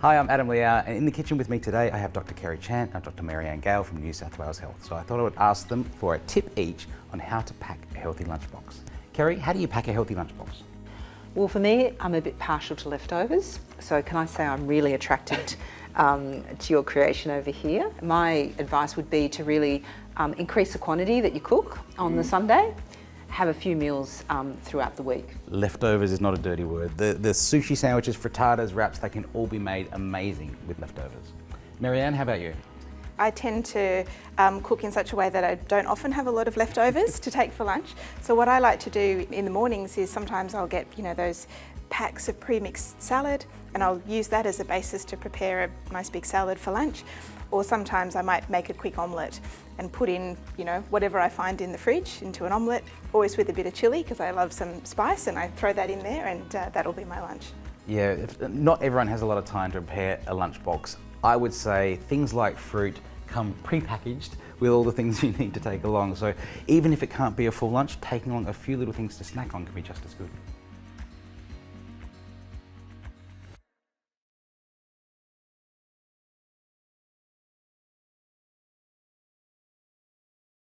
Hi, I'm Adam Liaw, and in the kitchen with me today I have Dr. Kerry Chant and Dr. Marianne Gale from New South Wales Health. So I thought I would ask them for a tip each on how to pack a healthy lunchbox. Kerry, how do you pack a healthy lunchbox? Well, for me, I'm a bit partial to leftovers. So can I say I'm really attracted to your creation over here. My advice would be to really increase the quantity that you cook on the Sunday. Have a few meals throughout the week. Leftovers is not a dirty word. The sushi sandwiches, frittatas, wraps, they can all be made amazing with leftovers. Marianne, how about you? I tend to cook in such a way that I don't often have a lot of leftovers to take for lunch. So what I like to do in the mornings is sometimes I'll get, those packs of pre-mixed salad, and I'll use that as a basis to prepare a nice big salad for lunch. Or sometimes I might make a quick omelette and put in, whatever I find in the fridge into an omelette, always with a bit of chilli because I love some spice, and I throw that in there, and that'll be my lunch. Yeah, not everyone has a lot of time to prepare a lunchbox. I would say things like fruit come pre-packaged with all the things you need to take along. So even if it can't be a full lunch, taking along a few little things to snack on can be just as good.